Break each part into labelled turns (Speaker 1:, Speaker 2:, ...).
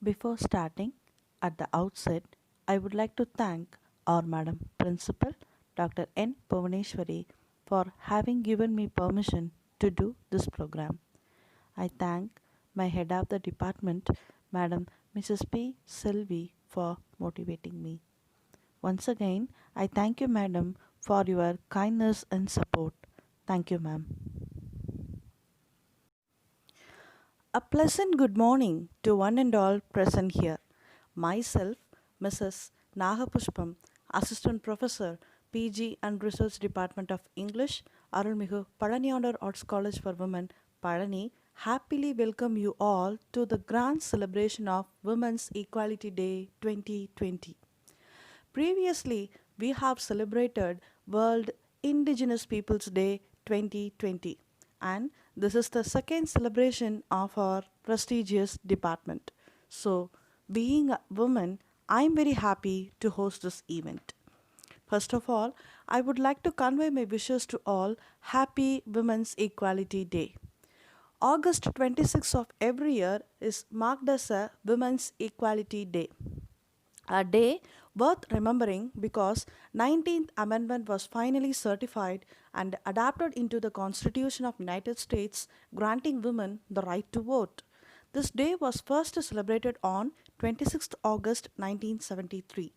Speaker 1: Before starting, at the outset, I would like to thank our Madam Principal, Dr. N. Bhuvaneshwari, for having given me permission to do this program. I thank my head of the department, Madam Mrs. P. Selvi, for motivating me. Once again, I thank you, Madam, for your kindness and support. Thank you, ma'am. A pleasant good morning to one and all present here. Myself, Mrs. Nagapushpam, Assistant Professor, PG and Research Department of English, Arulmigu Palaniandavar Arts College for Women, Palani, happily welcome you all to the grand celebration of Women's Equality Day 2020. Previously, we have celebrated World Indigenous Peoples Day 2020, and this is the second celebration of our prestigious department. So, being a woman, I'm very happy to host this event. First of all, I would like to convey my wishes to all Happy Women's Equality Day. August 26th of every year is marked as a Women's Equality Day. A day worth remembering because 19th Amendment was finally certified and adapted into the Constitution of United States, granting women the right to vote. This day was first celebrated on 26th August 1973.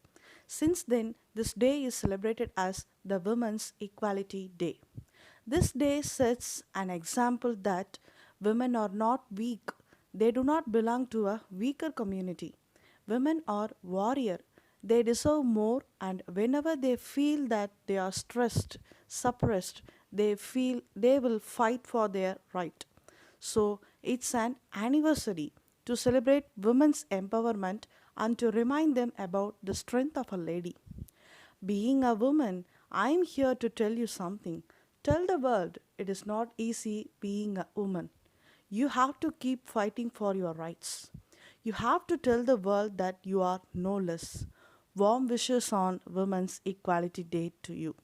Speaker 1: Since then, this day is celebrated as the Women's Equality Day. This day sets an example that women are not weak. They do not belong to a weaker community. Women are warrior. They deserve more, and whenever they feel that they are stressed, suppressed, they will fight for their right. So it's an anniversary to celebrate women's empowerment and to remind them about the strength of a lady. Being a woman, I'm here to tell you something. Tell the world it is not easy being a woman. You have to keep fighting for your rights. You have to tell the world that you are no less. Warm wishes on Women's Equality Day to you.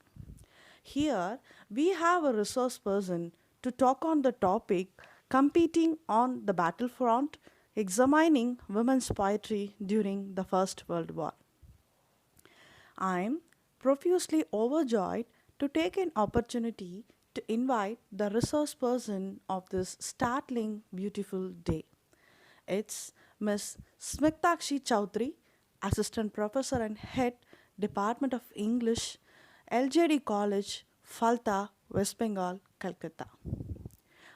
Speaker 1: Here, we have a resource person to talk on the topic competing on the battlefront, examining women's poetry during the First World War. I am profusely overjoyed to take an opportunity to invite the resource person of this startling, beautiful day. It's Ms. Smiktakshi Chowdhury, Assistant Professor and Head, Department of English, LJD College, Falta, West Bengal, Calcutta.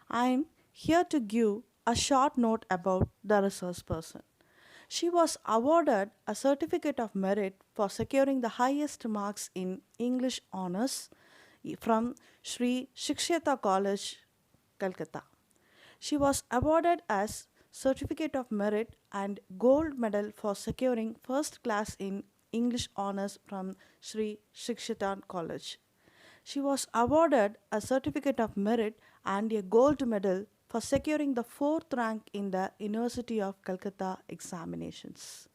Speaker 1: I am here to give a short note about the resource person. She was awarded a Certificate of Merit for securing the highest marks in English Honours from Sri Shiksheta College, Calcutta. She was awarded as Certificate of Merit and Gold Medal for securing first class in English Honours from Sri Shiksheta College. She was awarded a Certificate of Merit and a Gold Medal for securing the fourth rank in the University of Calcutta examinations.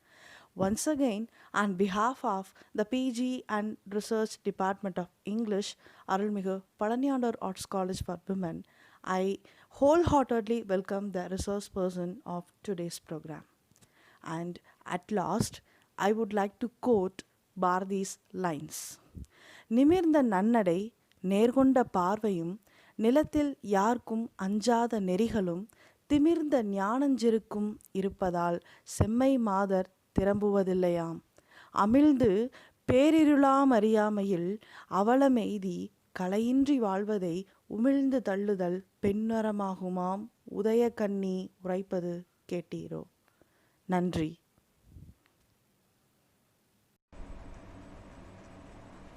Speaker 1: Once again, on behalf of the PG and Research Department of English, Arulmigu Palaniandavar Arts College for Women, I wholeheartedly welcome the resource person of today's program. And at last, I would like to quote Bharati's lines. நிமிர்ந்த நன்னடை நேர்கொண்ட பார்வையும் நிலத்தில் யார்க்கும் அஞ்சாத நெறிகளும் திமிர்ந்த ஞானஞ்சிருக்கும் இருப்பதால் செம்மை மாதர் திரம்புவதில்லையாம் அமிழ்ந்து பேரிருளாமறியாமையில் அவலமெய்தி கலையின்றி வாழ்வதை உமிழ்ந்து தள்ளுதல் பெண்ணறமாகுமாம் உதயகண்ணி உரைப்பது கேட்டீரோ. நன்றி.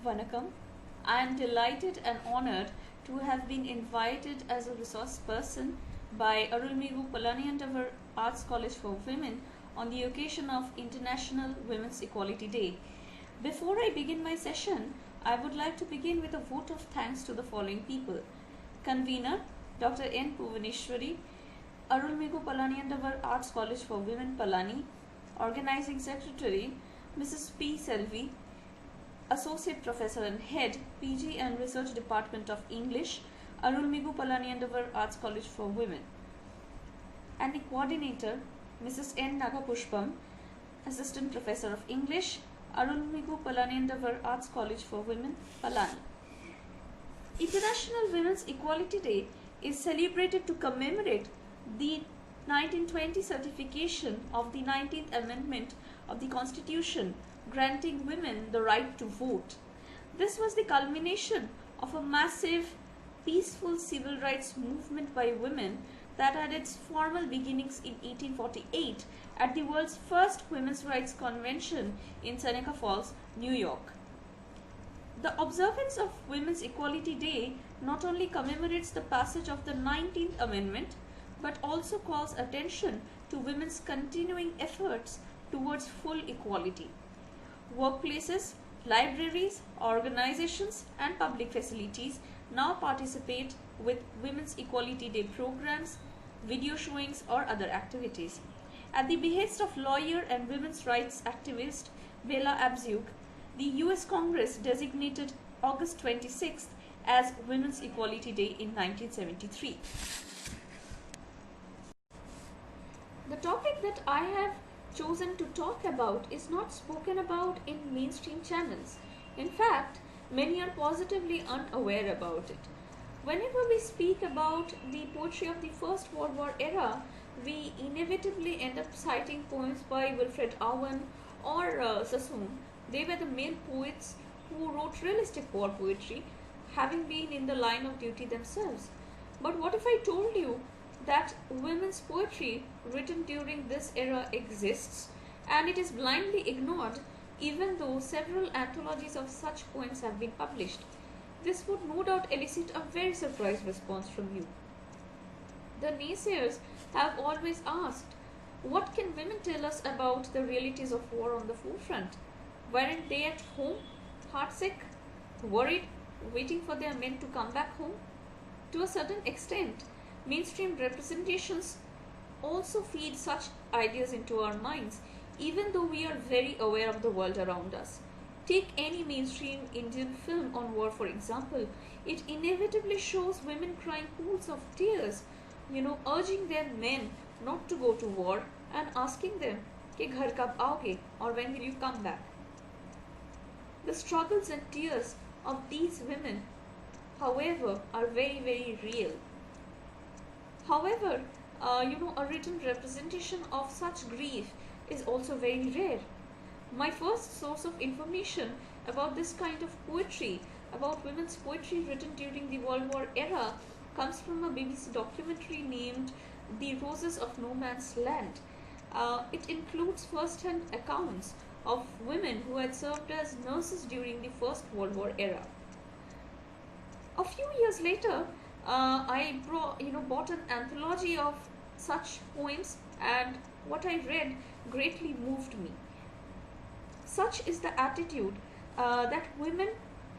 Speaker 2: Vanakkam. I am delighted and honored to have been invited as a resource person by Arulmigu Palaniandavar Arts College for Women on the occasion of International Women's Equality Day. Before I begin my session, I would like to begin with a vote of thanks to the following people. Convener, Dr. N. Bhuvaneshwari, Arulmigu Palaniandavar Arts College for Women, Palani. Organizing Secretary, Mrs. P. Selvi, Associate Professor and Head, PG and Research Department of English, Arulmigu Palaniandavar Arts College for Women. And the Coordinator, Mrs. N.Nagapushpam, Assistant Professor of English, Arulmigu Palaniandavar Arts College for Women, Palani. International Women's Equality Day is celebrated to commemorate the 1920 certification of the 19th Amendment of the Constitution granting women the right to vote. This was the culmination of a massive, peaceful civil rights movement by women that had its formal beginnings in 1848 at the world's first women's rights convention in Seneca Falls, New York. The observance of Women's Equality Day not only commemorates the passage of the 19th Amendment, but also calls attention to women's continuing efforts towards full equality. Workplaces, libraries, organizations, and public facilities now participate with Women's Equality Day programs, video showings, or other activities. At the behest of lawyer and women's rights activist Bella Abzug, the US Congress designated August 26th as Women's Equality Day in 1973. The topic that I have chosen to talk about is not spoken about in mainstream channels. In fact, many are positively unaware about it. Whenever we speak about the poetry of the First World War era, we inevitably end up citing poems by Wilfred Owen or Sassoon. They were the male poets who wrote realistic war poetry, having been in the line of duty themselves. But what if I told you that women's poetry written during this era exists and it is blindly ignored, even though several anthologies of such poems have been published? This would no doubt elicit a very surprised response from you. The naysayers have always asked, what can women tell us about the realities of war on the forefront? Weren't they at home, heartsick, worried, waiting for their men to come back home? To a certain extent, mainstream representations also feed such ideas into our minds, even though we are very aware of the world around us. Take any mainstream Indian film on war, for example. It inevitably shows women crying pools of tears, urging their men not to go to war and asking them, "Ke ghar kab aoge?" or "When will you come back?" The struggles and tears of these women, however, are very, very real. However, a written representation of such grief is also very rare. My first source of information about this kind of poetry, about women's poetry written during the World War era, comes from a BBC documentary named The Roses of No Man's Land. It includes first-hand accounts of women who had served as nurses during the First World War era. A few years later, I bought an anthology of such poems, and what I read greatly moved me. Such is the attitude that women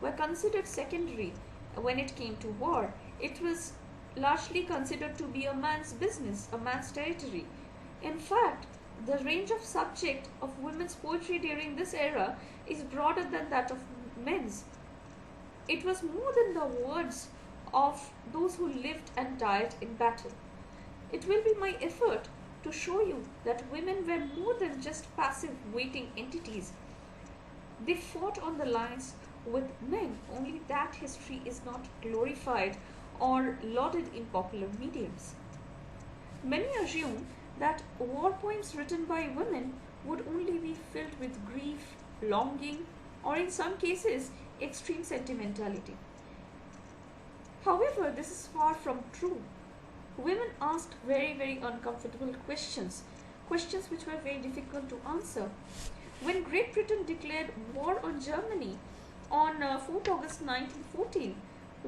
Speaker 2: were considered secondary when it came to war. It was largely considered to be a man's business, a man's territory. In fact, the range of subject of women's poetry during this era is broader than that of men's. It was more than the words of those who lived and died in battle. It will be my effort to show you that women were more than just passive waiting entities. They fought on the lines with men, only that history is not glorified or lauded in popular mediums. Many assume that war poems written by women would only be filled with grief, longing, or in some cases, extreme sentimentality. However, this is far from true. Women asked very, very uncomfortable questions, questions which were very difficult to answer. When Great Britain declared war on Germany on 4th August 1914,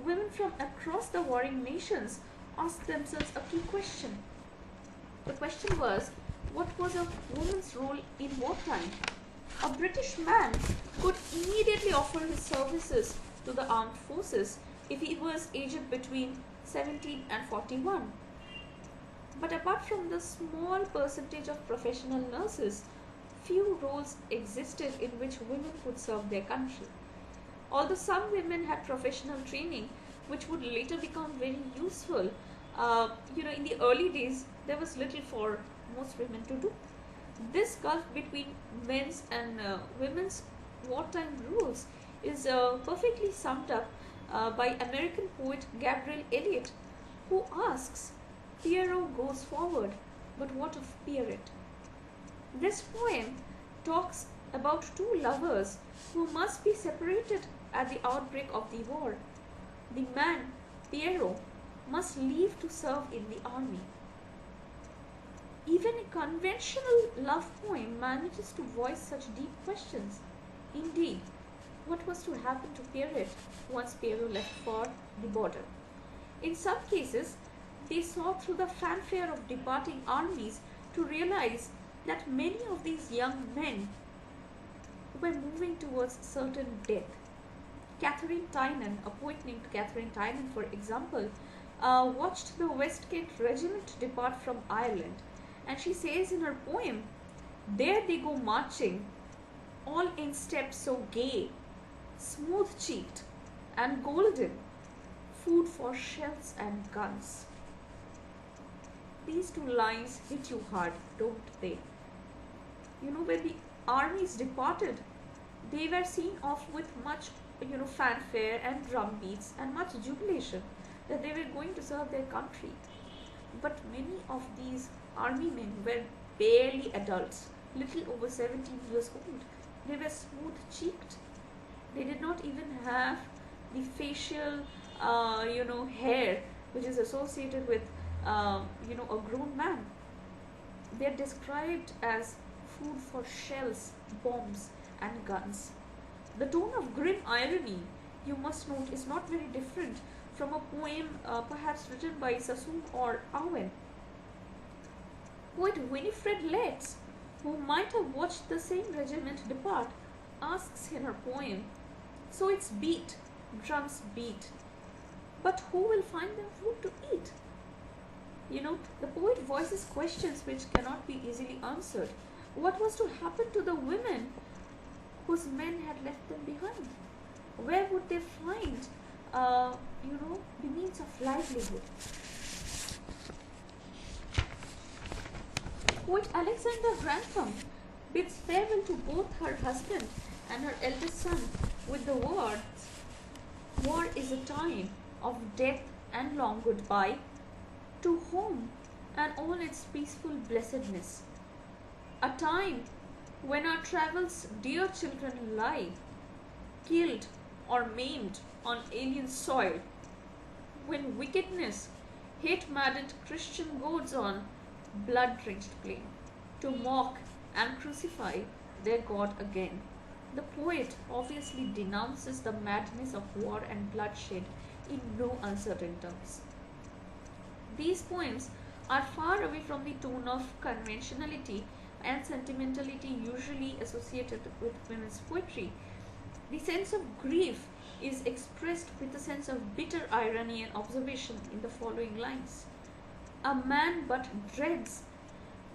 Speaker 2: women from across the warring nations asked themselves a key question. The question was, what was a woman's role in wartime? A British man could immediately offer his services to the armed forces if he was aged between 17 and 41. But apart from the small percentage of professional nurses, few roles existed in which women could serve their country. Although some women had professional training, which would later become very useful, in the early days there was little for most women to do. This gulf between men's and women's wartime rules is perfectly summed up by American poet Gabriel Eliot, who asks, Pierrot goes forward, but what of Pierrette? This poem talks about two lovers who must be separated at the outbreak of the war. The man, Pierrot, must leave to serve in the army. Even a conventional love poem manages to voice such deep questions. Indeed, what was to happen to Pierrette once Pierrot left for the border? In some cases, they saw through the fanfare of departing armies to realize that many of these young men were moving towards certain death. Catherine Tynan, a poet named Catherine Tynan, for example, watched the West Kent regiment depart from Ireland, and she says in her poem, There they go marching, all in step so gay, smooth-cheeked and golden, food for shells and guns. These two lines hit you hard, don't they? When the armies departed, they were seen off with much, fanfare and drum beats and much jubilation that they were going to serve their country. But many of these army men were barely adults, little over 17 years old. They were smooth-cheeked. They did not even have the facial, hair which is associated with, a grown man. They are described as food for shells, bombs, and guns. The tone of grim irony, you must note, is not very different from a poem perhaps written by Sassoon or Owen. Poet Winifred Letts, who might have watched the same regiment depart, asks in her poem, So it's beat, drums beat, but who will find them food to eat? The poet voices questions which cannot be easily answered. What was to happen to the women whose men had left them behind? Where would they find, the means of livelihood? Poet Alexander Grantham bids farewell to both her husband and her eldest son with the words, War is a time of death and long goodbye, to home and all its peaceful blessedness. A time when our travels' dear children lie, killed or maimed on alien soil, when wickedness, hate-maddened Christian goads on blood-drenched plain, to mock and crucify their God again. The poet obviously denounces the madness of war and bloodshed in no uncertain terms. These poems are far away from the tone of conventionality and sentimentality usually associated with women's poetry. The sense of grief is expressed with a sense of bitter irony and observation in the following lines. A man but dreads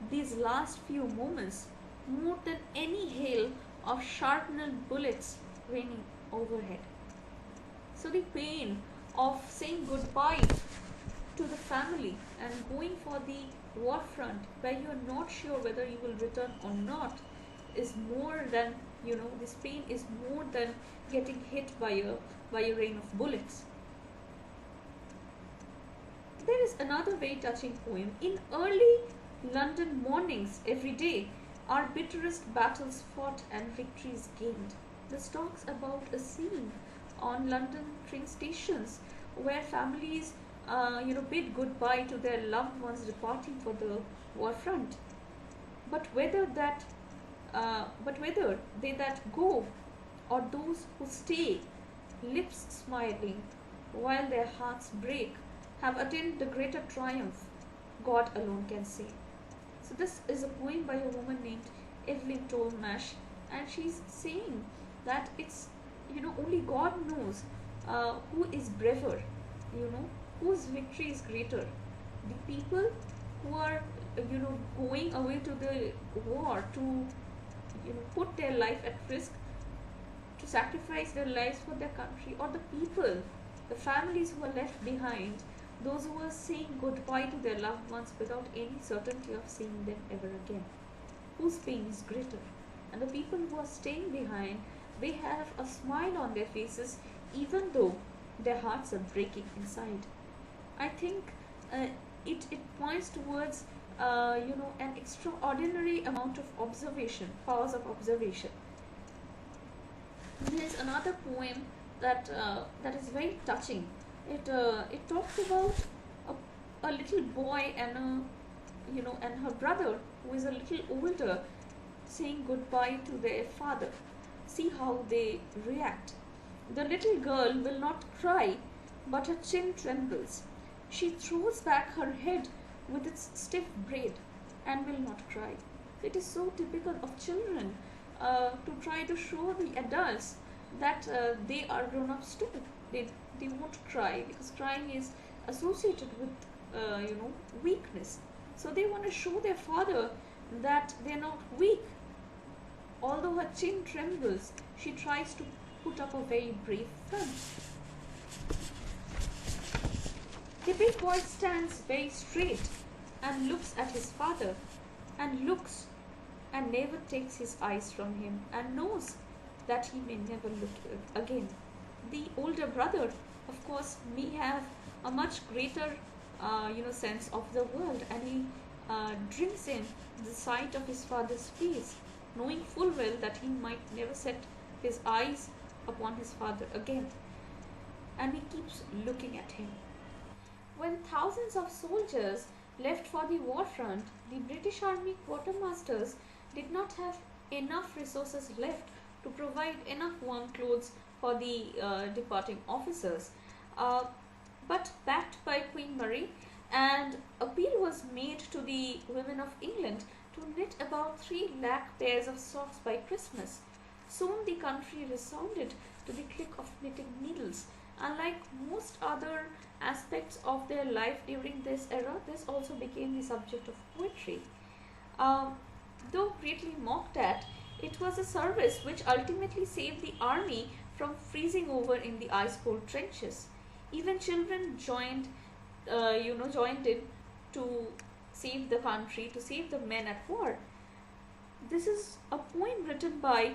Speaker 2: these last few moments more than any hail of sharpened bullets raining overhead. So the pain of saying goodbye to the family and going for the war front where you are not sure whether you will return or not is more than, this pain is more than getting hit by a rain of bullets. There is another very touching poem. In early London mornings every day are bitterest battles fought and victories gained. This talks about a scene on London train stations where families bid goodbye to their loved ones departing for the war front. But whether they that go or those who stay, lips smiling while their hearts break, have attained the greater triumph, God alone can say. So this is a poem by a woman named Evelyn Tollemache, and she's saying that it's, only God knows who is braver, whose victory is greater. The people who are, going away to the war to, put their life at risk, to sacrifice their lives for their country, or the people, the families who are left behind, those who are saying goodbye to their loved ones without any certainty of seeing them ever again. Whose pain is greater? And the people who are staying behind, they have a smile on their faces even though their hearts are breaking inside. I think uh, it points towards an extraordinary amount of observation, powers of observation. There is another poem that is very touching. It talks about a little boy and and her brother who is a little older saying goodbye to their father. See how they react. The little girl will not cry, but her chin trembles. She throws back her head with its stiff braid and will not cry. It is so typical of children to try to show the adults that they are grown ups too. They won't cry because crying is associated with weakness. So they want to show their father that they're not weak. Although her chin trembles, she tries to put up a very brave front. The big boy stands very straight and looks at his father, and looks and never takes his eyes from him, and knows that he may never look again. The older brother, of course, may have a much greater sense of the world, and he drinks in the sight of his father's face, knowing full well that he might never set his eyes upon his father again, and he keeps looking at him. When thousands of soldiers left for the war front, the British Army quartermasters did not have enough resources left to provide enough warm clothes for the departing officers. But backed by Queen Marie, and appeal was made to the women of England to knit about 3 lakh pairs of socks by Christmas. Soon the country resounded to the click of knitting needles. Unlike most other aspects of their life during this era, this also became the subject of poetry. Though greatly mocked at, it was a service which ultimately saved the army from freezing over in the ice-cold trenches. Even children joined in to save the country, to save the men at war. This is a poem written by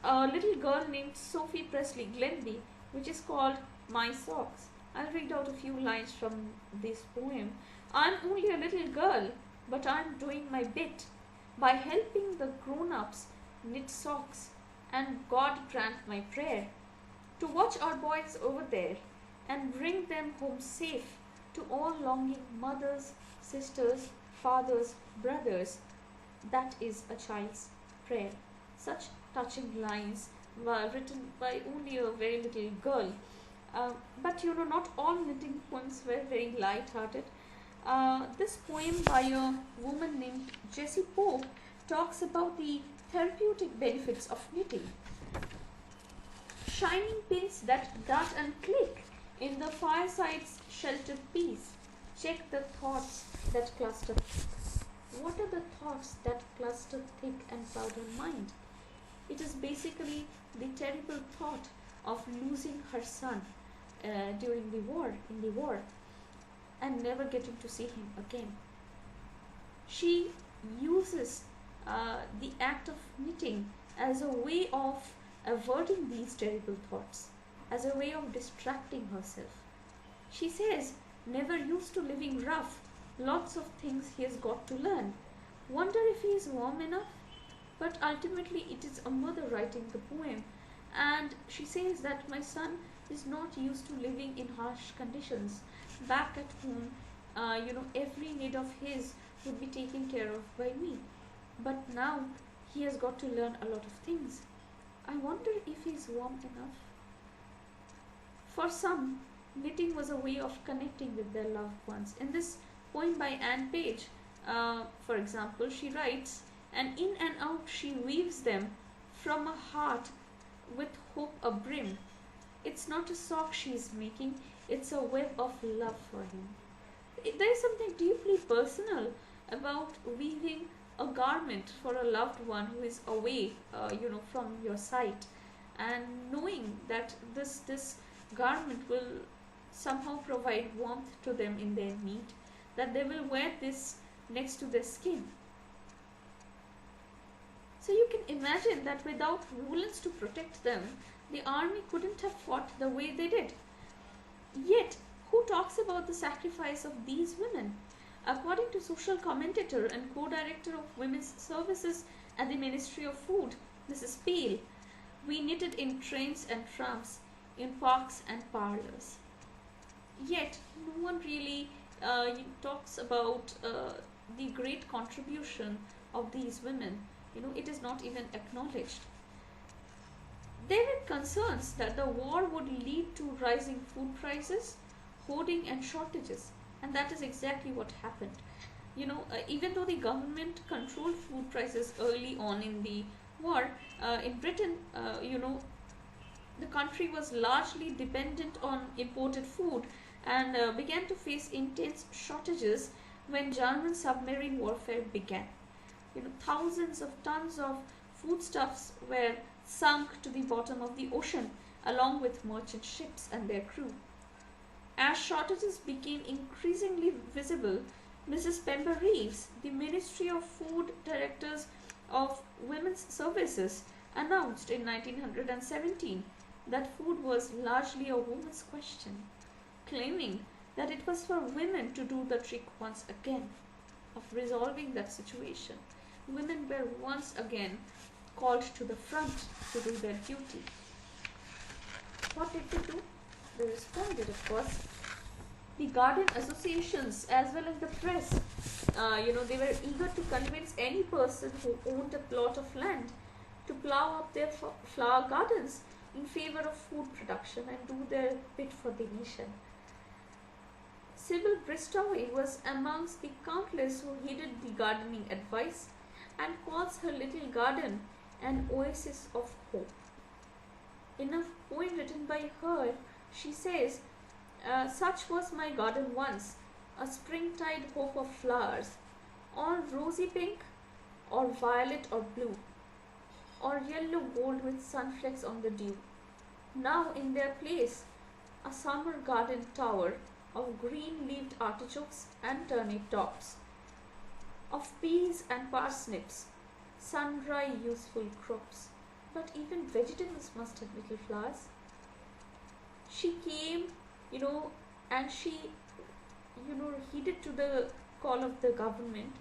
Speaker 2: a little girl named Sophie Presley Glenby, which is called My Socks. I'll read out a few lines from this poem. I'm only a little girl, but I'm doing my bit by helping the grown-ups knit socks, and God grant my prayer to watch our boys over there and bring them home safe to all longing mothers, sisters, fathers, brothers. That is a child's prayer. Such touching lines were written by only a very little girl. But not all knitting poems were very light-hearted. This poem by a woman named Jessie Pope talks about the therapeutic benefits of knitting. Shining pins that dart and click in the fireside's sheltered peace. Check the thoughts that cluster thick. What are the thoughts that cluster thick and powder mind? It is basically the terrible thought of losing her son during in the war, and never getting to see him again. She uses the act of knitting as a way of averting these terrible thoughts, as a way of distracting herself. She says, never used to living rough, lots of things he has got to learn. Wonder if he is warm enough? But ultimately it is a mother writing the poem, and she says that my son is not used to living in harsh conditions. Back at home, every need of his would be taken care of by me. But now he has got to learn a lot of things. I wonder if he is warm enough. For some, knitting was a way of connecting with their loved ones. In this poem by Anne Page, for example, she writes, and in and out she weaves them from a heart with hope abrim. It's not a sock she's making, it's a web of love for him. There is something deeply personal about weaving a garment for a loved one who is away, from your sight, and knowing that this garment will somehow provide warmth to them in their need, that they will wear this next to their skin. So you can imagine that without woolens to protect them, the army couldn't have fought the way they did. Yet, who talks about the sacrifice of these women? According to social commentator and co-director of Women's Services at the Ministry of Food, Mrs. Peel, we knitted in trains and trams, in parks and parlours. Yet, no one really talks about the great contribution of these women. It is not even acknowledged. There were concerns that the war would lead to rising food prices, hoarding, and shortages, and that is exactly what happened. Even though the government controlled food prices early on in the war, in Britain, the country was largely dependent on imported food and began to face intense shortages when German submarine warfare began. Thousands of tons of foodstuffs were sunk to the bottom of the ocean along with merchant ships and their crew. As shortages became increasingly visible, Mrs. Pember Reeves, the Ministry of Food Directors of Women's Services, announced in 1917 that food was largely a woman's question, claiming that it was for women to do the trick once again of resolving that situation. Women were once again called to the front to do their duty. What did they do? They responded, of course. The garden associations as well as the press, they were eager to convince any person who owned a plot of land to plow up their flower gardens in favor of food production and do their bit for the nation. Sybil Bristow was amongst the countless who heeded the gardening advice and calls her little garden an oasis of hope. In a poem written by her, she says, "Such was my garden once, a springtide hope of flowers, all rosy pink, or violet or blue, or yellow gold with sunflecks on the dew. Now in their place, a summer garden tower of green-leaved artichokes and turnip tops, of peas and parsnips, sundry useful crops. But even vegetables must have little flowers." She came, and she, heeded to the call of the government.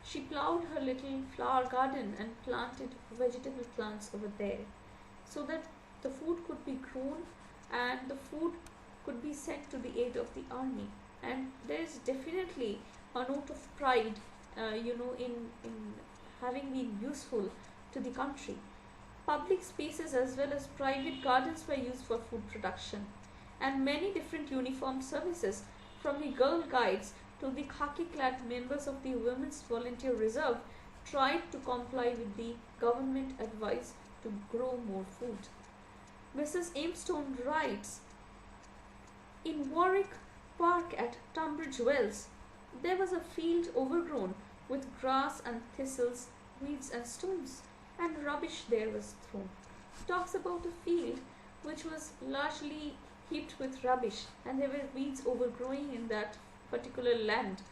Speaker 2: She plowed her little flower garden and planted vegetable plants over there so that the food could be grown and the food could be sent to the aid of the army. And there is definitely a note of pride, in having been useful to the country. Public spaces as well as private gardens were used for food production, and many different uniformed services, from the Girl Guides to the khaki-clad members of the Women's Volunteer Reserve, tried to comply with the government advice to grow more food. Mrs. Aimstone writes, "In Warwick Park at Tunbridge Wells, there was a field overgrown with grass and thistles, weeds and stones, and rubbish there was thrown." Talks about a field which was largely heaped with rubbish, and there were weeds overgrowing in that particular land.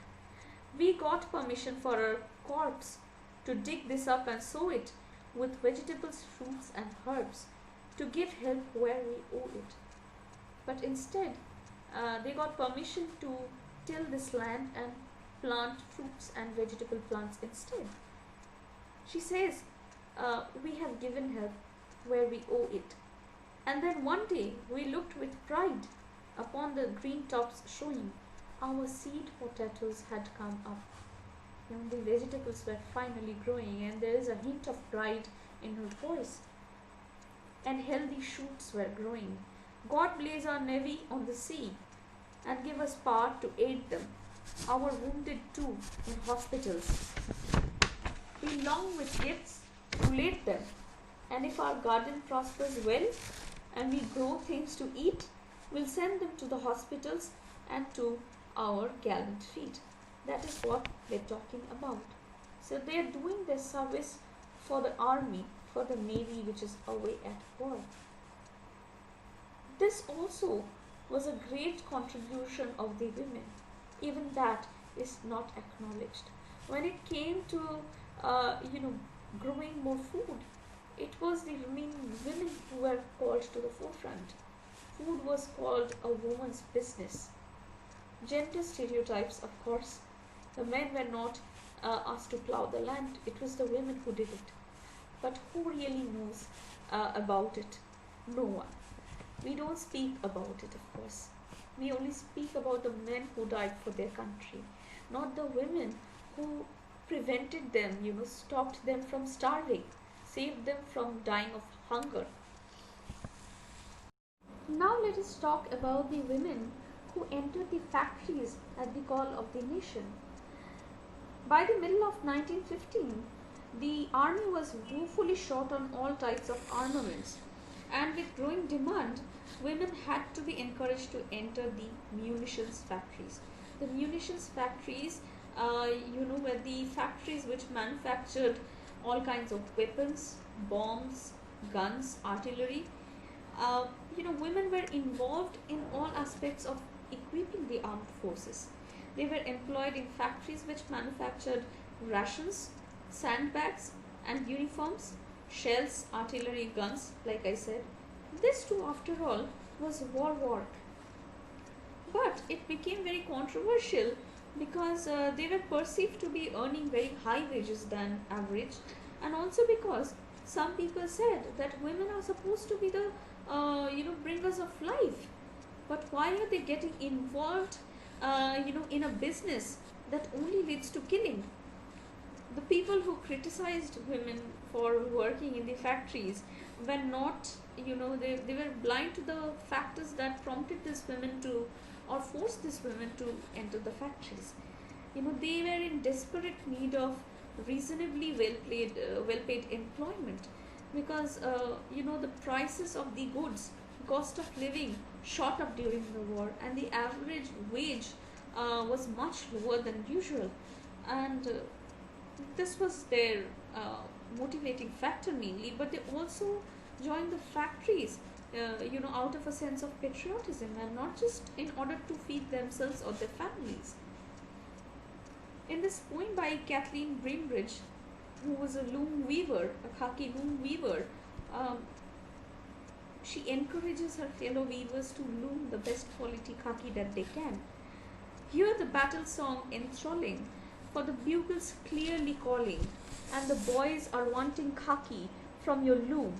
Speaker 2: "We got permission for our corps to dig this up and sow it with vegetables, fruits and herbs, to give help where we owe it." But instead, they got permission to till this land and plant fruits and vegetable plants instead. She says, "We have given help where we owe it. And then one day we looked with pride upon the green tops showing our seed potatoes had come up." The vegetables were finally growing, and there is a hint of pride in her voice. "And healthy shoots were growing. God bless our navy on the sea, and give us power to aid them, our wounded too in hospitals. We long with gifts to lade them, and if our garden prospers well, and we grow things to eat, we'll send them to the hospitals and to our gallant feet." That is what they're talking about. So they're doing their service for the army, for the navy which is away at war. This also was a great contribution of the women. Even that is not acknowledged. When it came to, growing more food, it was the women who were called to the forefront. Food was called a woman's business. Gender stereotypes, of course. The men were not asked to plow the land, it was the women who did it. But who really knows about it? No one. We don't speak about it, of course. We only speak about the men who died for their country, not the women who prevented them, stopped them from starving, saved them from dying of hunger. Now let us talk about the women who entered the factories at the call of the nation. By the middle of 1915, the army was woefully short on all types of armaments, and with growing demand, women had to be encouraged to enter the munitions factories. The munitions factories, were the factories which manufactured all kinds of weapons, bombs, guns, artillery. Women were involved in all aspects of equipping the armed forces. They were employed in factories which manufactured rations, sandbags, and uniforms, shells, artillery, guns, like I said. This too, after all, was war work. But it became very controversial because they were perceived to be earning very high wages than average, and also because some people said that women are supposed to be the bringers of life. But why are they getting involved in a business that only leads to killing? The people who criticized women for working in the factories were not, they were blind to the factors that prompted these women to, or forced these women to enter the factories. They were in desperate need of reasonably well-paid employment, because the prices of the goods, cost of living shot up during the war, and the average wage was much lower than usual, and this was their motivating factor mainly. But they also joined the factories out of a sense of patriotism, and not just in order to feed themselves or their families. In this poem by Kathleen Bainbridge, who was a loom weaver, a khaki loom weaver, um, she encourages her fellow weavers to loom the best quality khaki that they can. Hear the battle song enthralling, for the bugles clearly calling, and the boys are wanting khaki from your loom.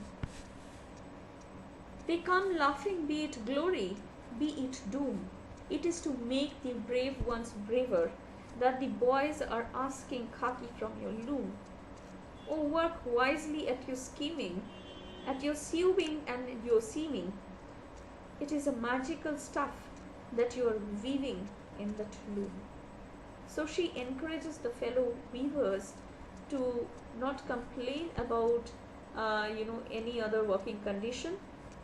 Speaker 2: They come laughing, be it glory, be it doom. It is to make the brave ones braver that the boys are asking khaki from your loom. Oh, work wisely at your scheming, at your sewing and your seaming. It is a magical stuff that you are weaving in that loom. So she encourages the fellow weavers to not complain about any other working condition,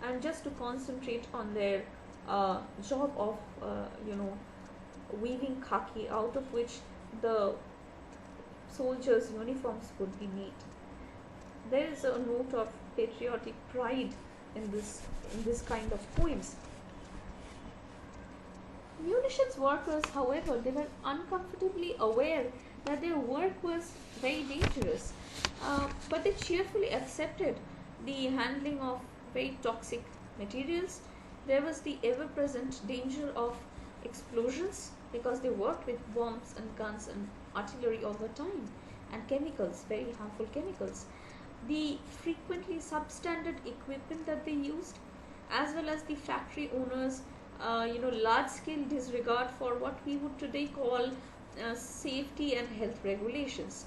Speaker 2: and just to concentrate on their job of weaving khaki, out of which the soldiers' uniforms would be made. There is a note of patriotic pride in this kind of poems. Munitions workers, however, they were uncomfortably aware that their work was very dangerous, but they cheerfully accepted the handling of very toxic materials. There was the ever-present danger of explosions, because they worked with bombs and guns and artillery all the time, and chemicals, very harmful chemicals. The frequently substandard equipment that they used, as well as the factory owners' large-scale disregard for what we would today call safety and health regulations.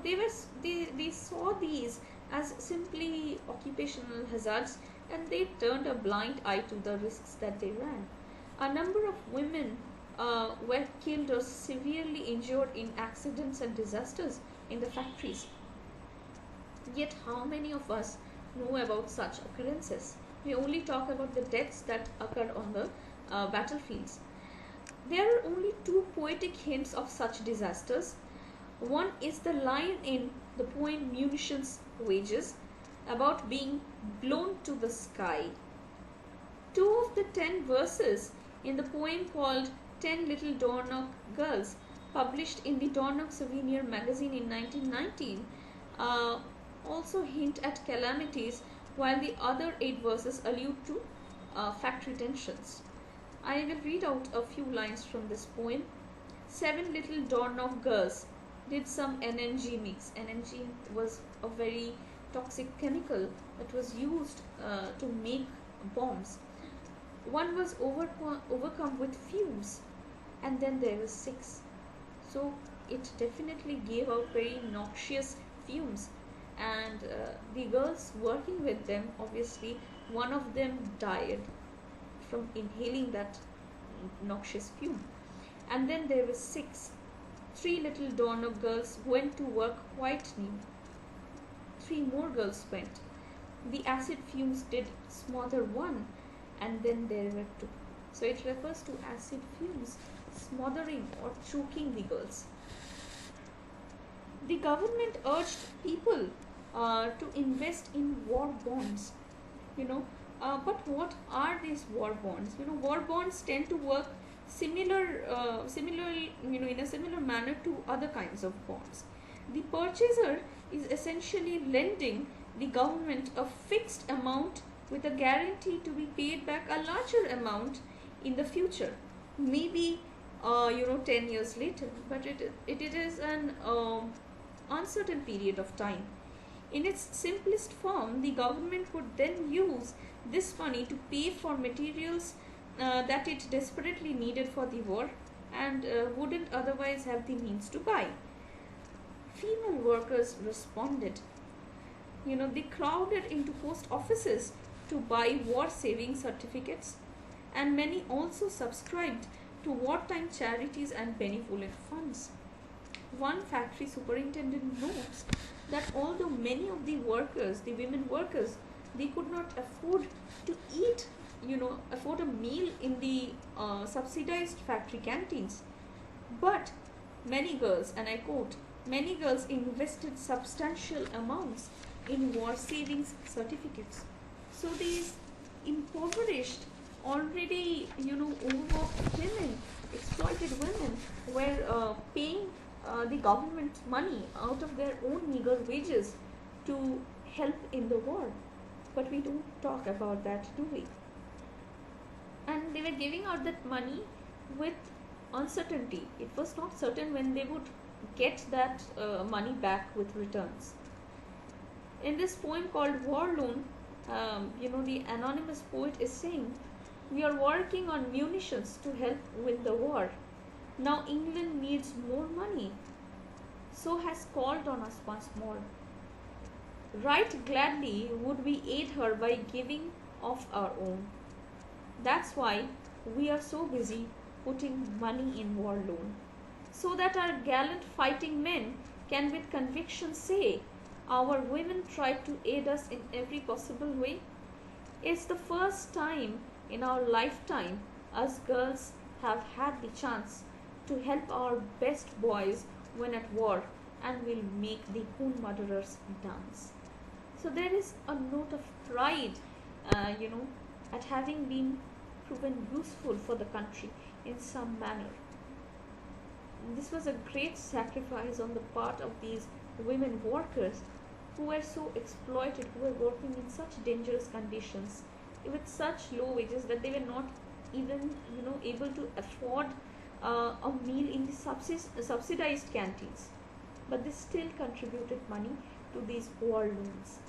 Speaker 2: They saw these as simply occupational hazards, and they turned a blind eye to the risks that they ran. A number of women were killed or severely injured in accidents and disasters in the factories. Yet how many of us know about such occurrences? We only talk about the deaths that occurred on the battlefields. There are only two poetic hints of such disasters. One is the line in the poem Munitions Wages about being blown to the sky. Two of the 10 verses in the poem called 10 Little Door-Knock Girls, published in the Door-Knock Souvenir magazine in 1919, also hint at calamities, while the other 8 verses allude to factory tensions. I will read out a few lines from this poem. 7 little door-knock girls did some NNG mix. NNG was a very toxic chemical that was used to make bombs. One was overcome with fumes, and then there was 6. So it definitely gave out very noxious fumes, and the girls working with them, obviously one of them died from inhaling that noxious fume. And then there were 6. 3 little door-knock girls went to work quite new. 3 more girls went. The acid fumes did smother one, and then there were 2. So it refers to acid fumes smothering or choking the girls. The government urged people to invest in war bonds. But what are these war bonds? War bonds tend to work similarly, in a similar manner to other kinds of bonds. The purchaser is essentially lending the government a fixed amount with a guarantee to be paid back a larger amount in the future, maybe 10 years later, but it is an uncertain period of time. In its simplest form, the government would then use this money to pay for materials that it desperately needed for the war and wouldn't otherwise have the means to buy. Female workers responded. They crowded into post offices to buy war saving certificates, and many also subscribed to wartime charities and benevolent funds. One factory superintendent notes that although many of the workers, the women workers, they could not afford to eat, afford a meal in the subsidized factory canteens, but many girls, and I quote, many girls invested substantial amounts in war savings certificates. So these impoverished, already overworked women, exploited women, were paying the government money out of their own meager wages to help in the war. But we don't talk about that, do we? And they were giving out that money with uncertainty. It was not certain when they would get that money back with returns. In this poem called War Loan, the anonymous poet is saying, "We are working on munitions to help win the war. Now England needs more money, so has called on us once more. Right gladly would we aid her by giving of our own. That's why we are so busy putting money in war loan, so that our gallant fighting men can with conviction say, our women tried to aid us in every possible way. It's the first time in our lifetime us girls have had the chance to help our best boys when at war, and will make the Hun murderers dance." So there is a note of pride, at having been proven useful for the country in some manner. This was a great sacrifice on the part of these women workers who were so exploited, who were working in such dangerous conditions with such low wages that they were not even able to afford a meal in the subsidized canteens, but they still contributed money to these war loans.